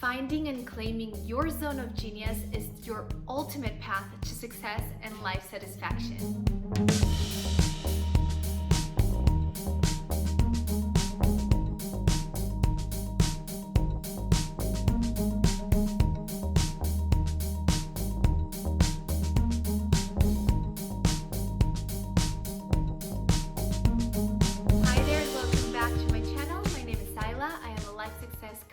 Finding and claiming your zone of genius is your ultimate path to success and life satisfaction.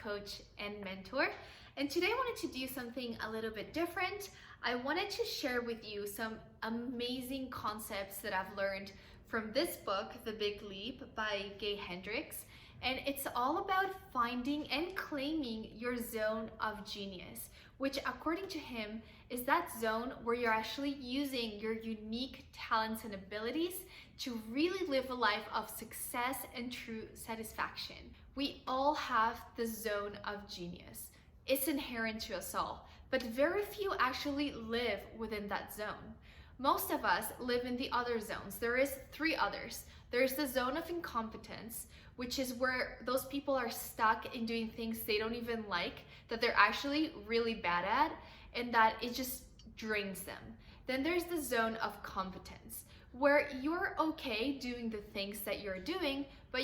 Coach and mentor, and today I wanted to do something a little bit different. I wanted to share with you some amazing concepts that I've learned from this book, The Big Leap by Gay Hendricks, and it's all about finding and claiming your zone of genius, which according to him is that zone where you're actually using your unique talents and abilities to really live a life of success and true satisfaction. We all have the zone of genius. It's inherent to us all, but very few actually live within that zone. Most of us live in the other zones. There is three others. There's the zone of incompetence, which is where those people are stuck in doing things they don't even like, that they're actually really bad at, and that it just drains them. Then there's the zone of competence, where you're okay doing the things that you're doing, but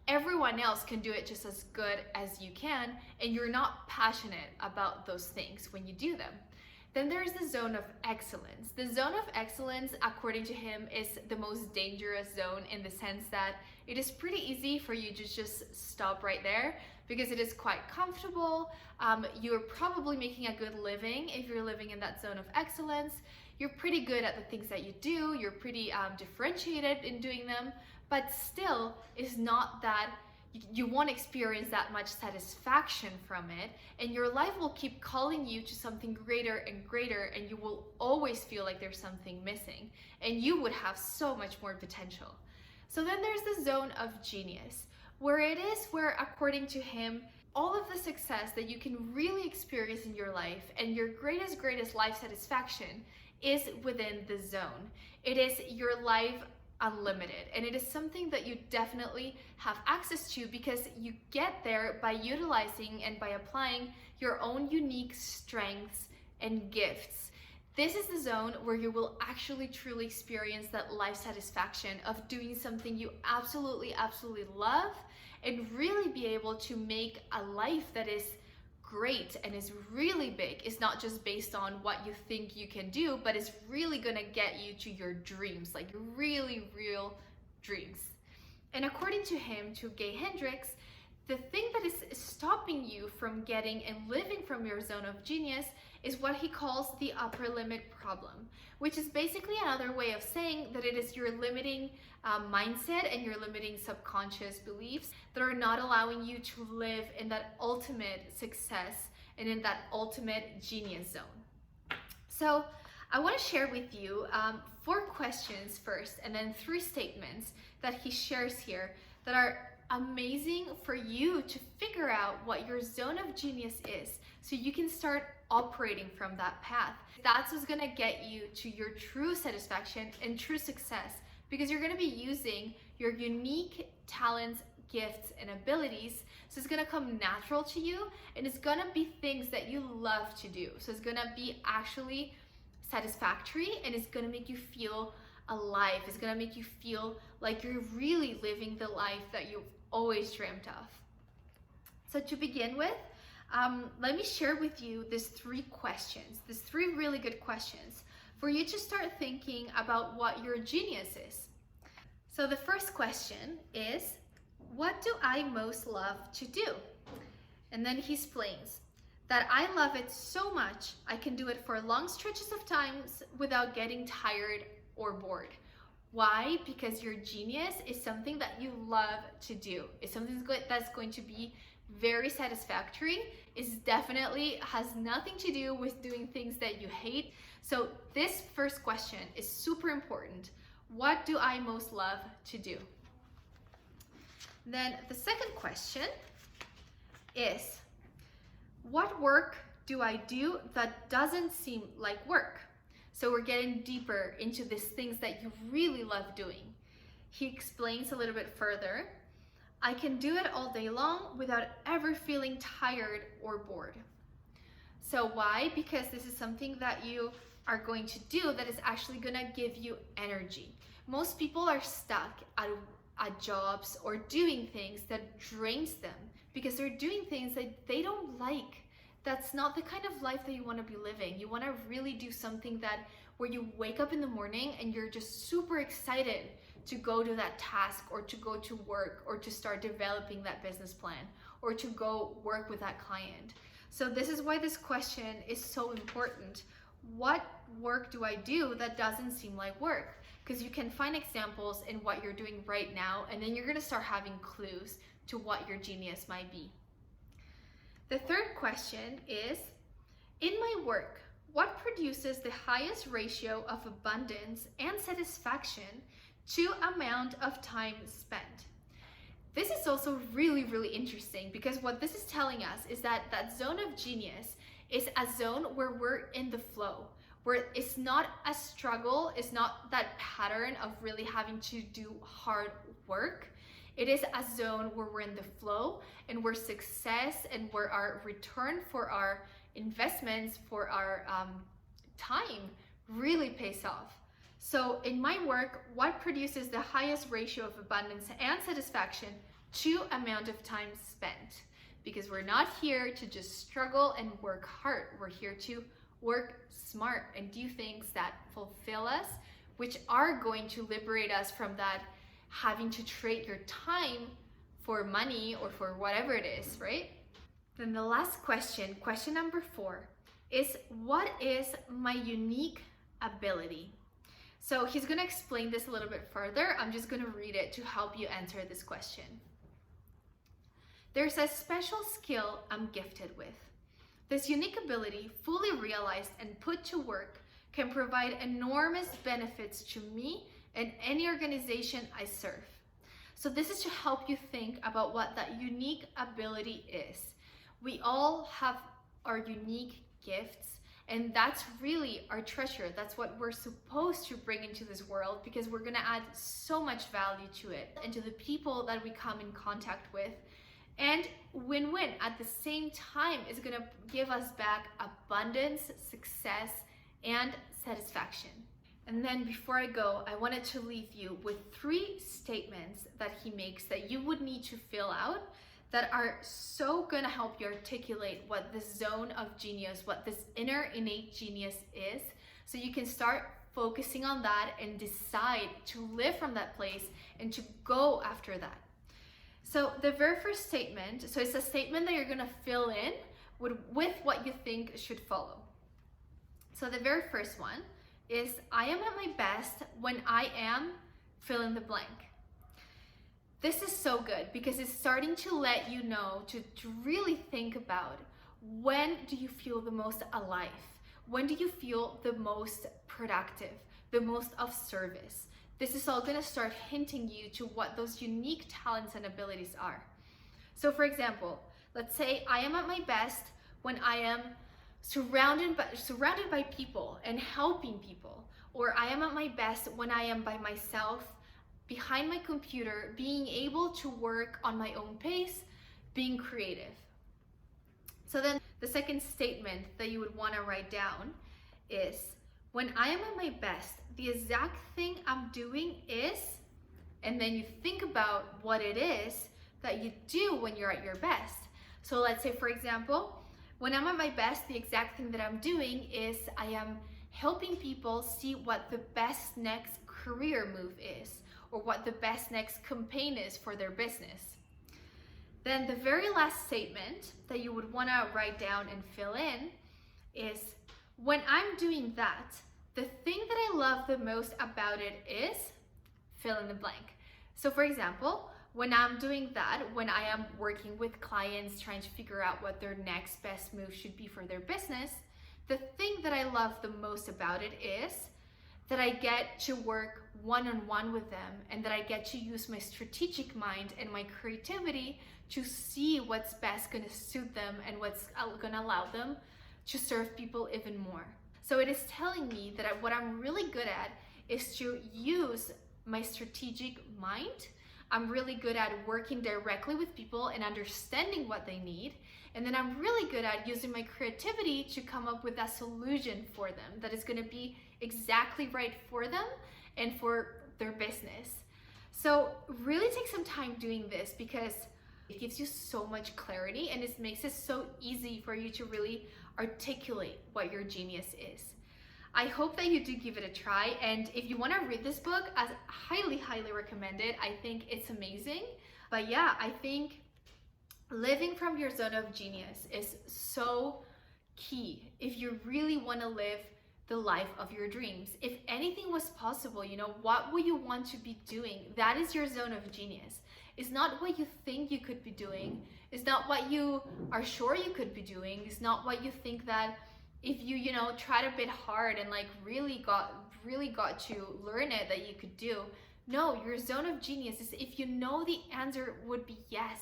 everyone else can do it just as good as you can, and you're not passionate about those things when you do them. Then there's the zone of excellence. The zone of excellence, according to him, is the most dangerous zone in the sense that it is pretty easy for you to just stop right there because it is quite comfortable. You're probably making a good living if you're living in that zone of excellence. You're pretty good at the things that you do. You're pretty differentiated in doing them, but still is not that you won't experience that much satisfaction from it, and your life will keep calling you to something greater and greater, and you will always feel like there's something missing, and you would have so much more potential. So then there's the zone of genius, where it is where, according to him, all of the success that you can really experience in your life and your greatest life satisfaction is within the zone. It is your life unlimited, and it is something that you definitely have access to because you get there by utilizing and by applying your own unique strengths and gifts. This is the zone where you will actually truly experience that life satisfaction of doing something you absolutely love and really be able to make a life that is great and is really big. It's not just based on what you think you can do, but it's really gonna get you to your dreams, like really real dreams. And according to him, to Gay Hendricks, the thing that is stopping you from getting and living from your zone of genius is what he calls the upper limit problem, which is basically another way of saying that it is your limiting mindset and your limiting subconscious beliefs that are not allowing you to live in that ultimate success and in that ultimate genius zone. So I want to share with you 4 questions first, and then 3 statements that he shares here that are amazing for you to figure out what your zone of genius is, so you can start operating from that path. That's what's gonna get you to your true satisfaction and true success, because you're gonna be using your unique talents, gifts, and abilities. So it's gonna come natural to you, and it's gonna be things that you love to do. So it's gonna be actually satisfactory, and it's gonna make you feel alive. It's gonna make you feel like you're really living the life that you've always dreamt of. So to begin with, let me share with you these 3 questions, these 3 really good questions for you to start thinking about what your genius is. So the first question is, what do I most love to do? And then he explains that I love it so much, I can do it for long stretches of times without getting tired or bored. Why? Because your genius is something that you love to do. It's something that's going to be very satisfactory. It definitely has nothing to do with doing things that you hate. So this first question is super important. What do I most love to do? Then the second question is, what work do I do that doesn't seem like work? So we're getting deeper into these things that you really love doing. He explains a little bit further. I can do it all day long without ever feeling tired or bored. So why? Because this is something that you are going to do that is actually gonna give you energy. Most people are stuck at jobs or doing things that drains them because they're doing things that they don't like. That's not the kind of life that you want to be living. You want to really do something that where you wake up in the morning and you're just super excited to go to that task or to go to work or to start developing that business plan or to go work with that client. So this is why this question is so important. What work do I do that doesn't seem like work? Because you can find examples in what you're doing right now, and then you're gonna start having clues to what your genius might be. The third question is, in my work, what produces the highest ratio of abundance and satisfaction to amount of time spent? This is also really, really interesting because what this is telling us is that that zone of genius is a zone where we're in the flow, where it's not a struggle, it's not that pattern of really having to do hard work. It is a zone where we're in the flow and where success and where our return for our investments, for our time really pays off. So in my work, what produces the highest ratio of abundance and satisfaction to amount of time spent? Because we're not here to just struggle and work hard. We're here to work smart and do things that fulfill us, which are going to liberate us from that having to trade your time for money or for whatever it is, right? Then the last question, question number 4, is what is my unique ability? So he's gonna explain this a little bit further. I'm just gonna read it to help you answer this question. There's a special skill I'm gifted with. This unique ability, fully realized and put to work, can provide enormous benefits to me and any organization I serve. So this is to help you think about what that unique ability is. We all have our unique gifts, and that's really our treasure. That's what we're supposed to bring into this world because we're gonna add so much value to it and to the people that we come in contact with. And win-win at the same time is gonna give us back abundance, success, and satisfaction. And then before I go, I wanted to leave you with 3 statements that he makes that you would need to fill out that are so gonna help you articulate what this zone of genius, what this inner innate genius is, so you can start focusing on that and decide to live from that place and to go after that. So the very first statement, so it's a statement that you're gonna fill in with what you think should follow. So the very first one is, I am at my best when I am fill in the blank. This is so good because it's starting to let you know to really think about, when do you feel the most alive? When do you feel the most productive, the most of service? This is all gonna start hinting you to what those unique talents and abilities are. So for example, let's say I am at my best when I am surrounded by people and helping people, or I am at my best when I am by myself behind my computer, being able to work on my own pace, being creative. So then the second statement that you would want to write down is, when I am at my best, the exact thing I'm doing is, and then you think about what it is that you do when you're at your best. So let's say, for example, when I'm at my best, the exact thing that I'm doing is I am helping people see what the best next career move is, or what the best next campaign is for their business. Then the very last statement that you would want to write down and fill in is, when I'm doing that, the thing that I love the most about it is, fill in the blank. So for example, when I'm doing that, when I am working with clients trying to figure out what their next best move should be for their business, the thing that I love the most about it is that I get to work one-on-one with them, and that I get to use my strategic mind and my creativity to see what's best gonna suit them and what's gonna allow them to serve people even more. So it is telling me that what I'm really good at is to use my strategic mind I'm really good at working directly with people and understanding what they need. And then I'm really good at using my creativity to come up with that solution for them that is going to be exactly right for them and for their business. So really take some time doing this, because it gives you so much clarity and it makes it so easy for you to really articulate what your genius is. I hope that you do give it a try, and if you want to read this book, I highly recommend it. I think it's amazing. But yeah, I think living from your zone of genius is so key if you really want to live the life of your dreams. If anything was possible, what would you want to be doing? That is your zone of genius. It's not what you think you could be doing. It's not what you are sure you could be doing. It's not what you think that if you tried a bit hard and like really got to learn it, that you could do. No, your zone of genius is if you know the answer would be yes,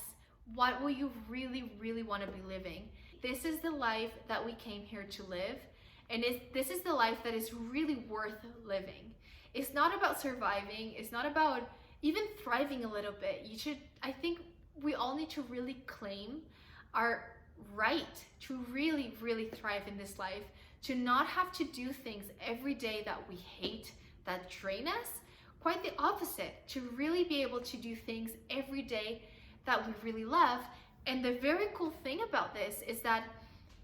what will you really want to be living? This is the life that we came here to live. And this is the life that is really worth living. It's not about surviving. It's not about even thriving a little bit. I think we all need to really claim our right to really thrive in this life, to not have to do things every day that we hate, that drain us. Quite the opposite, to really be able to do things every day that we really love. And the very cool thing about this is that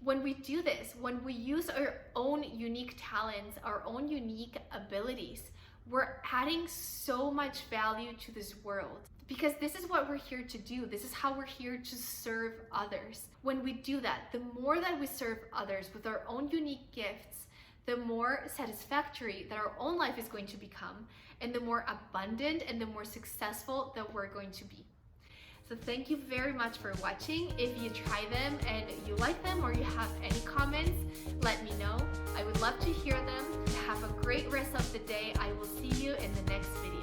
when we do this, when we use our own unique talents, our own unique abilities, we're adding so much value to this world, because this is what we're here to do. This is how we're here to serve others. When we do that, the more that we serve others with our own unique gifts, the more satisfactory that our own life is going to become, and the more abundant and the more successful that we're going to be. So thank you very much for watching. If you try them and you like them, or you have any comments, let me know. I would love to hear them. Have a great rest of the day. I will see you in the next video.